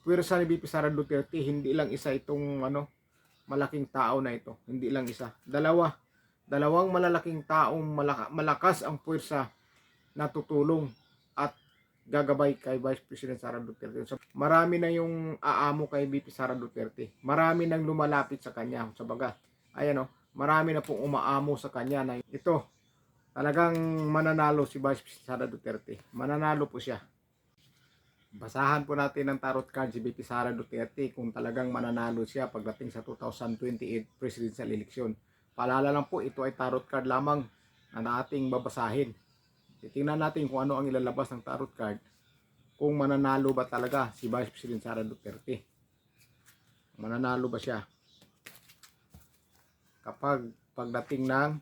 puwersa ni VP Sara Duterte, hindi lang isa itong malaking tao na ito. Hindi lang isa. Dalawang malalaking taong malakas ang puwersa na tutulong at gagabay kay Vice President Sara Duterte. So, marami na yung aamo kay VP Sara Duterte. Marami nang lumalapit sa kanya. Sa baga, ayan marami na pong umaamo sa kanya na ito, talagang mananalo si Vice President Sara Duterte. Mananalo po siya. Basahan po natin ng tarot card si VP Sara Duterte kung talagang mananalo siya pagdating sa 2028 presidential election. Paalala lang po, ito ay tarot card lamang na ating babasahin. Titingnan natin kung ano ang ilalabas ng tarot card, kung mananalo ba talaga si Vice President Sara Duterte. Mananalo ba siya kapag pagdating ng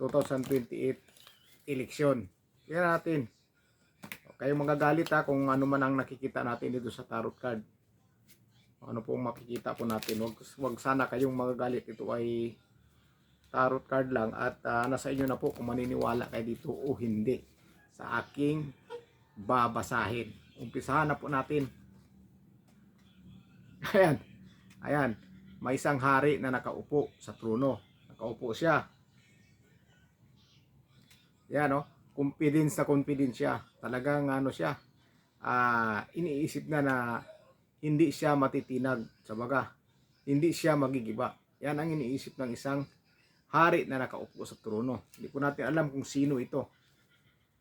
2028 election. Tingnan natin. Kayo magagalit kung ano man ang nakikita natin dito sa tarot card. Ano pong makikita po natin. Wag sana kayong magagalit. Ito ay tarot card lang at nasa inyo na po kung maniniwala kayo dito o hindi sa aking babasahin. Umpisahan na po natin. Ayan. May isang hari na nakaupo sa trono. Nakaupo siya. Yan confidence siya. Talagang siya. Iniisip na hindi siya matitinag. Sa baga, hindi siya magigiba. Yan ang iniisip ng isang hari na nakaupo sa trono. Hindi po natin alam kung sino ito.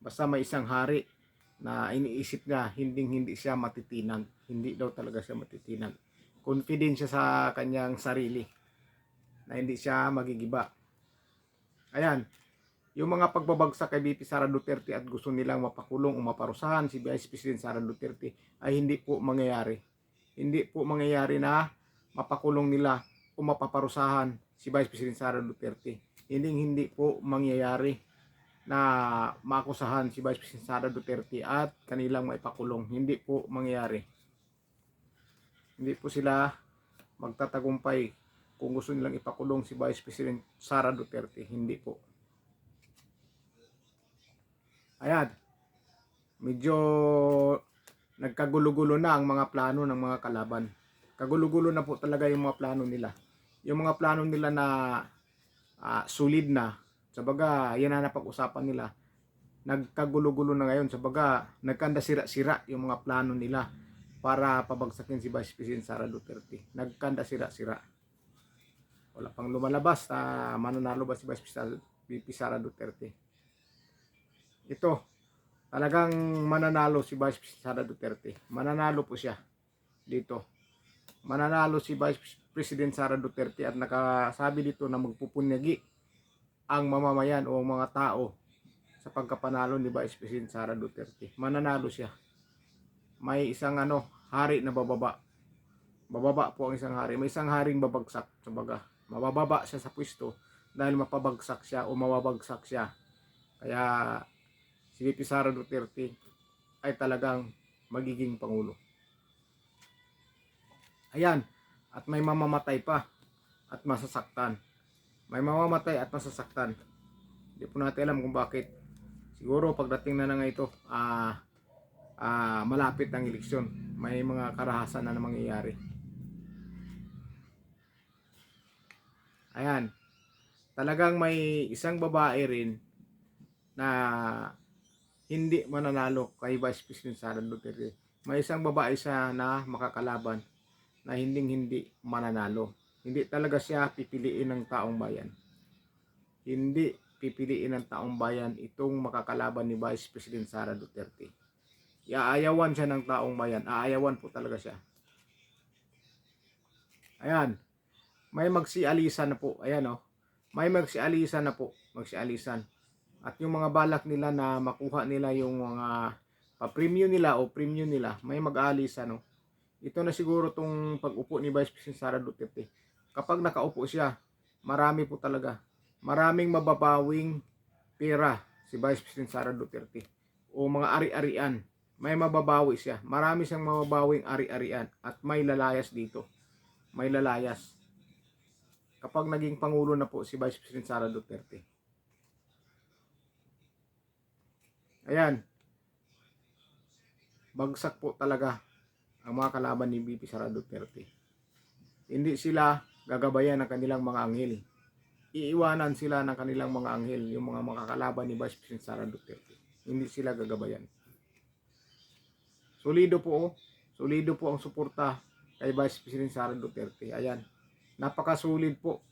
Basta may isang hari na iniisip niya hindi siya matitinag. Hindi daw talaga siya matitinag. Confident siya sa kanyang sarili na hindi siya magigiba. Ayan. Yung mga pagbabagsak kay VP Sara Duterte at gusto nilang mapakulong o maparusahan si Vice President Sara Duterte ay hindi po mangyayari. Hindi po mangyayari na mapakulong nila o mapaparusahan si Vice President Sara Duterte. Hindi po mangyayari na maakusahan si Vice President Sara Duterte at kanilang maipakulong. Hindi po mangyayari. Hindi po sila magtatagumpay kung gusto nilang ipakulong si Vice President Sara Duterte. Hindi po. Ayan. Medyo nagkagulo-gulo na ang mga plano ng mga kalaban. Kagulo-gulo na po talaga yung mga plano nila. Yung mga plano nila na solid na. Sa baga, yan na napag-usapan nila. Nagkagulo-gulo na ngayon. Sa baga, nagkanda sira-sira yung mga plano nila para pabagsakin si Vice President Sara Duterte. Nagkanda sira-sira. Wala pang lumalabas na mananalo ba si Vice President Sara Duterte. Ito, talagang mananalo si Vice President Sara Duterte. Mananalo po siya dito. Mananalo si Vice President Sara Duterte at nakasabi dito na magpupunyagi ang mamamayan o mga tao sa pagkapanalo ni Vice President Sara Duterte. Mananalo siya. May isang hari na bababa. Bababa po ang isang hari. May isang haring babagsak sa baga. Mabababa siya sa pwesto dahil mapabagsak siya o mawabagsak siya. Kaya si VP Sara Duterte ay talagang magiging pangulo. Ayan. At may mamamatay pa at masasaktan. May mamamatay at masasaktan. Hindi po natin alam kung bakit. Siguro pagdating na nga ito, malapit ang eleksyon. May mga karahasan na mangyayari. Ayan. Talagang may isang babae rin na hindi mananalo kay Vice President Sara Duterte. May isang babae siya na makakalaban na hindi mananalo. Hindi talaga siya pipiliin ng taong bayan. Hindi pipiliin ng taong bayan itong makakalaban ni Vice President Sara Duterte. Iaayawan siya ng taong bayan. Aayawan po talaga siya. Ayan. May magsialisan na po. Ayan May magsialisan na po. Magsialisan. At yung mga balak nila na makuha nila yung mga pa-premium nila o premium nila, may mag-aalisan Ito na siguro tong pag-upo ni Vice President Sara Duterte. Kapag nakaupo siya, marami po talaga. Maraming mababawing pera si Vice President Sara Duterte. O mga ari-arian. May mababawi siya. Marami siyang mababawing ari-arian. At may lalayas dito. May lalayas. Kapag naging pangulo na po si Vice President Sara Duterte. Ayan. Bagsak po talaga ang mga kalaban ni VP Sara Duterte. Hindi sila gagabayan ng kanilang mga anghel. Iiwanan sila ng kanilang mga anghel, yung mga makakalaban ni Vice President Sara Duterte. Hindi sila gagabayan. Solido po, solido po ang suporta kay Vice President Sara Duterte. Ayan, napakasulid po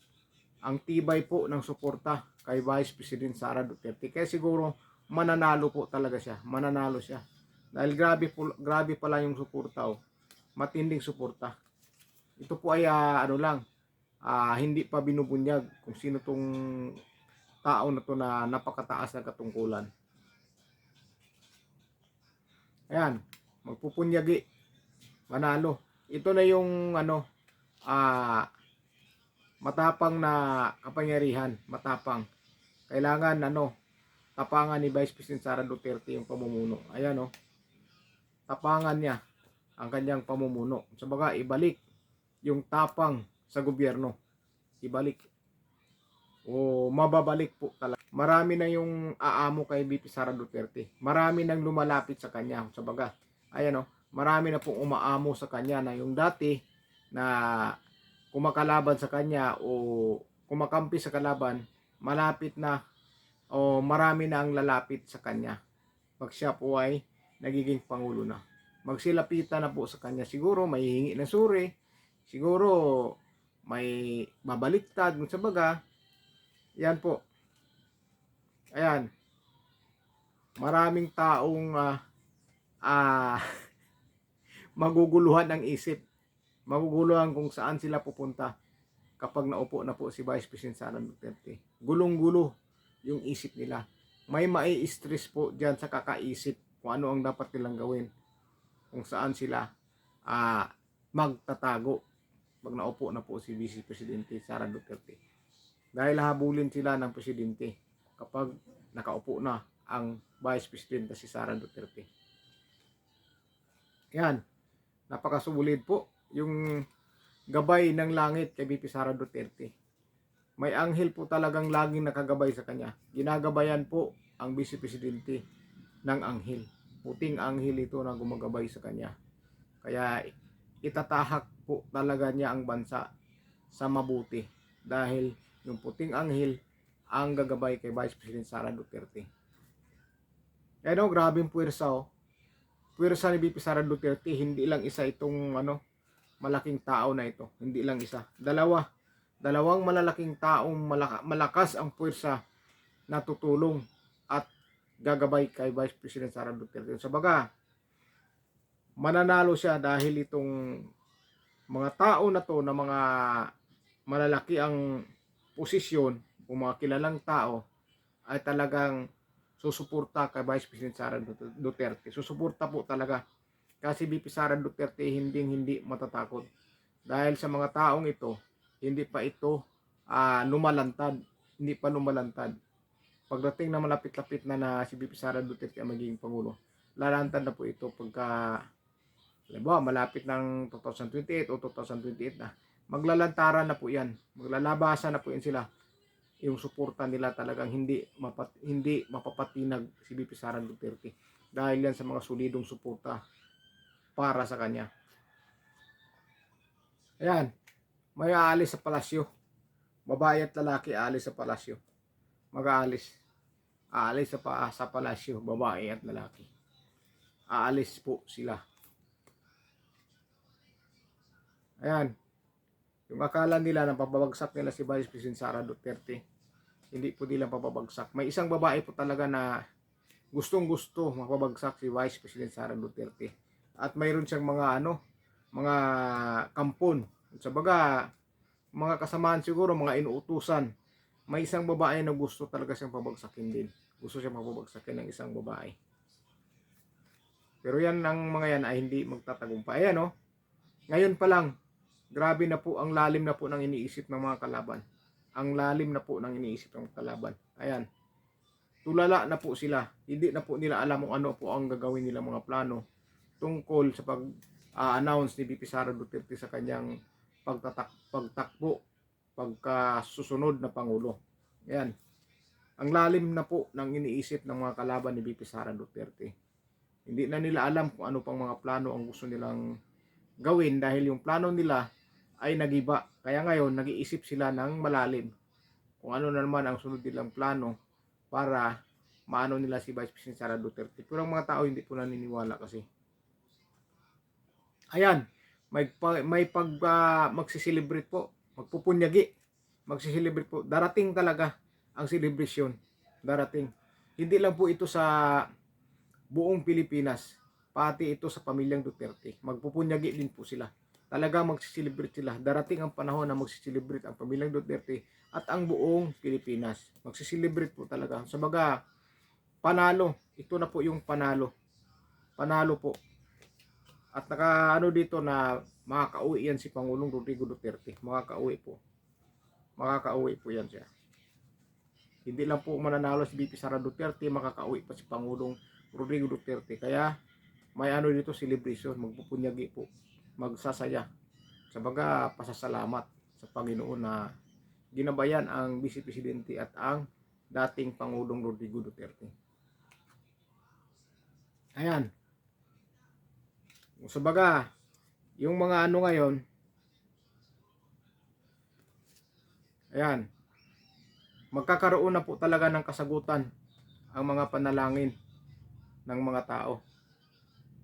ang tibay po ng suporta kay Vice President Sara Duterte. Kaya siguro mananalo po talaga siya, mananalo siya. Dahil grabe pala yung suporta, oh. Matinding suporta. Ito po ay ano lang, hindi pa binubunyag kung sino tong tao na to na napakataas na katungkulan. Ayan, magpupunyagi, manalo. Ito na yung ano, matapang na kapangyarihan, matapang. Kailangan ano, tapangan ni Vice President Sara Duterte yung pamumuno. Ayan, oh, tapangan niya ang kanyang pamumuno. Sabaga, ibalik yung tapang sa gobyerno. Ibalik. O mababalik po talaga. Marami na yung aamo kay VP Sara Duterte. Marami nang lumalapit sa kanya. Sabaga, ayan, oh, marami na pong umaamo sa kanya na yung dati na kumakalaban sa kanya o kumakampi sa kalaban, malapit na o marami na ang lalapit sa kanya pag siya po ay nagiging pangulo na. Magsilapitan na po sa kanya. Siguro may hihingi ng suri, siguro may babaliktad sa baga. Yan po. Ayan, maraming taong maguguluhan ang isip, maguguluhan kung saan sila pupunta kapag naupo na po si Vice President Sara Duterte. Gulong-gulo yung isip nila. May mai-stress po dyan sa kakaisip kung ano ang dapat nilang gawin, kung saan sila magtatago pag naupo na po si Vice Presidente Sara Duterte. Dahil habulin sila ng presidente kapag nakaupo na ang Vice President si Sara Duterte. Yan, napakasulit po yung gabay ng langit kay VP Sara Duterte. May anghel po talagang laging nakagabay sa kanya. Ginagabayan po ang Vice Presidente ng anghel. Puting anghel ito na gumagabay sa kanya. Kaya itatahak po talaga niya ang bansa sa mabuti. Dahil yung puting anghel ang gagabay kay Vice President Sara Duterte. Ano, grabing puwersa, oh. Puwersa ni VP Sara Duterte, hindi lang isa itong malaking tao na ito. Hindi lang isa. Dalawang malalaking taong malakas ang puwersa na tutulong at gagabay kay Vice President Sara Duterte. Sabaga, mananalo siya dahil itong mga tao na to na mga malalaki ang posisyon o mga kilalang tao ay talagang susuporta kay Vice President Sara Duterte. Susuporta po talaga. Kasi VP Sara Duterte hindi matatakot. Dahil sa mga taong ito, hindi pa ito lumalantad. Hindi pa lumalantad. Pagdating na malapit-lapit na si VP Sara Duterte ang magiging pangulo, lalantad na po ito pagka malapit ng 2028 o 2028 na. Maglalantaran na po yan. Maglalabasan na po yan sila. Yung suporta nila talagang hindi mapapatinag si VP Sara Duterte. Dahil yan sa mga solidong suporta para sa kanya. Ayan, may aalis sa palasyo. Babae at lalaki aalis sa palasyo. Mag-aalis. Aalis sa palasyo, babae at lalaki. Aalis po sila. Ayan. Yung akala nila na papabagsak nila si Vice President Sara Duterte, hindi po nila papabagsak. May isang babae po talaga na gustong-gusto mapabagsak si Vice President Sara Duterte. At mayroon siyang mga kampon. Sa baga, mga kasamaan siguro, mga inuutusan. May isang babae na gusto talaga siyang pabagsakin din. Gusto siyang mapabagsakin ng isang babae. Pero yan, ang mga yan ay hindi magtatagumpay. Ayan, oh. Ngayon pa lang, grabe na po, ang lalim na po ng iniisip ng mga kalaban. Ang lalim na po ng iniisip ng kalaban. Ayan. Tulala na po sila. Hindi na po nila alam kung ano po ang gagawin nila mga plano tungkol sa pag-announce ni VP Sara Duterte sa kanyang pagtakbo pagkasusunod na pangulo. Ayan. Ang lalim na po ng iniisip ng mga kalaban ni VP Sara Duterte. Hindi na nila alam kung ano pang mga plano ang gusto nilang gawin dahil yung plano nila ay nagiba. Kaya ngayon, nag-iisip sila ng malalim kung ano na naman ang sunod nilang plano para maano nila si Vice President Sara Duterte. Pero ang mga tao hindi po naniniwala kasi. Ayan, magsiselebrate po, magpupunyagi, magsiselebrate po. Darating talaga ang celebration. Darating. Hindi lang po ito sa buong Pilipinas, pati ito sa pamilyang Duterte. Magpupunyagi din po sila. Talagang magsiselebrate sila. Darating ang panahon na magsiselebrate ang pamilyang Duterte at ang buong Pilipinas. Magsiselebrate po talaga. Sabaga, panalo. Ito na po yung panalo. Panalo po. At nakaano dito na makakauwi yan si Pangulong Rodrigo Duterte. Makakauwi po. Makakauwi po yan siya. Hindi lang po mananalo si BP Sara Duterte, makakauwi pa si Pangulong Rodrigo Duterte. Kaya may ano dito, celebration, magpupunyagi po, magsasaya. Sabaga, pasasalamat sa Panginoon na ginabayan ang Vice Presidente at ang dating Pangulong Rodrigo Duterte. Ayan. Sabaga, yung mga ano ngayon, ayan, magkakaroon na po talaga ng kasagutan ang mga panalangin ng mga tao.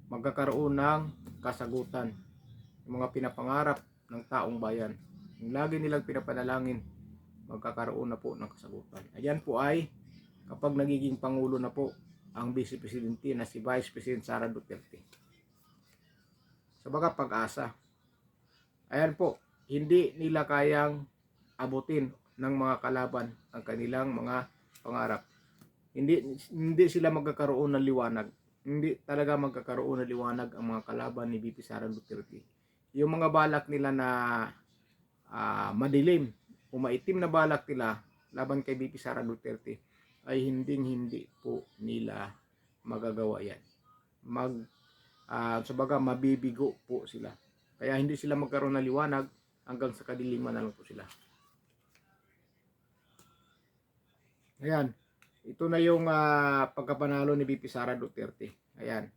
Magkakaroon ng kasagutan yung mga pinapangarap ng taong bayan. Yung lagi nilang pinapanalangin, magkakaroon na po ng kasagutan. Ayan po ay kapag nagiging Pangulo na po ang Vice Presidente na si Vice President Sara Duterte. Sabaga pag-asa. Ayan po, hindi nila kayang abutin ng mga kalaban ang kanilang mga pangarap. Hindi sila magkakaroon ng liwanag. Hindi talaga magkakaroon ng liwanag ang mga kalaban ni VP Sara Duterte. Yung mga balak nila na madilim o maitim na balak nila laban kay VP Sara Duterte ay hindi po nila magagawa yan. Sabaga mabibigo po sila. Kaya hindi sila magkaroon ng liwanag hanggang sa kadiliman na lang po sila. Ayan. Ito na yung pagkapanalo ni VP Sara Duterte. Ayan.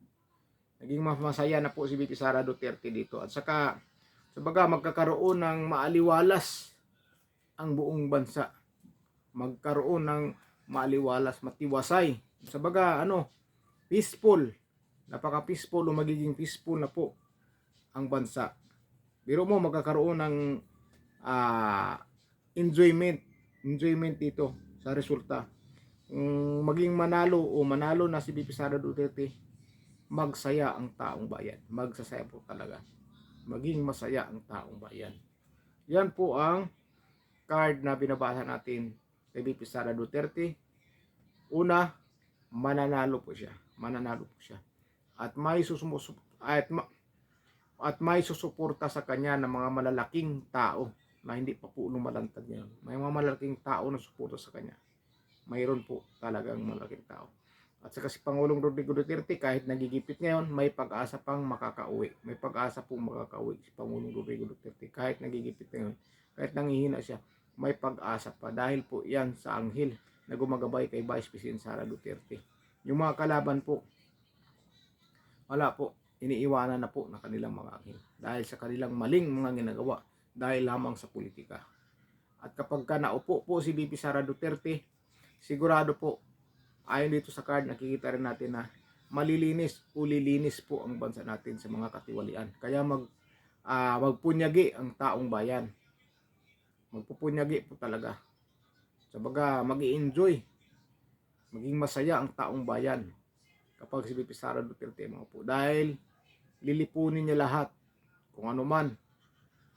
Naging masaya na po si VP Sara Duterte dito. At saka, sabaga magkakaroon ng maaliwalas ang buong bansa. Magkaroon ng maaliwalas, matiwasay. Sabaga, peaceful. Napaka-peaceful o magiging peaceful na po ang bansa. Biro mo, magkakaroon ng enjoyment dito sa resulta. Maging manalo na si VP Sara Duterte, magsaya ang taong bayan. Magsasaya po talaga. Maging masaya ang taong bayan. Yan po ang card na binabasa natin kay VP Sara Duterte. Una, mananalo po siya. At may susuporta sa kanya ng mga malalaking tao na hindi pa po lumalantad niya. May mga malalaking tao na suporta sa kanya. Mayroon po talagang malaking tao. At saka si Pangulong Rodrigo Duterte, kahit nagigipit ngayon, may pag-asa pang makakauwi. May pag-asa pong makakauwi si Pangulong Rodrigo Duterte. Kahit nagigipit ngayon, kahit nangihina siya, may pag-asa pa. Dahil po yan sa anghel na gumagabay kay Vice President Sara Duterte. Yung mga kalaban po, wala po, iniiwanan na po ng kanilang mga anghel. Dahil sa kanilang maling mga ginagawa, dahil lamang sa politika. At kapag ka naupo po si VP Sara Duterte, sigurado po, ayon dito sa card, nakikita rin natin na malilinis, ulilinis po ang bansa natin sa mga katiwalian. Kaya magpunyagi ang taong bayan. Magpupunyagi po talaga. Sabaga, mag-i-enjoy, maging masaya ang taong bayan kapag si VP Sara Duterte mga po. Dahil lilipunin niya lahat, kung ano man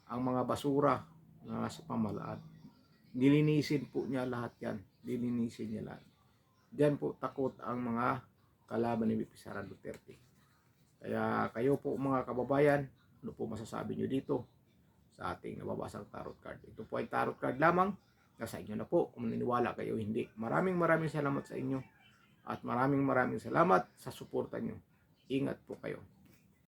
ang mga basura na nasa pamahalaan. Nilinisin po niya lahat yan. Lilinisin niya lahat. Diyan po takot ang mga kalaban ni VP Sara Duterte. Kaya kayo po mga kababayan, ano po masasabi nyo dito sa ating nababasang tarot card? Ito po ay tarot card lamang. Nasa inyo na po kung naniniwala kayo hindi. Maraming salamat sa inyo. At maraming salamat sa suporta nyo. Ingat po kayo.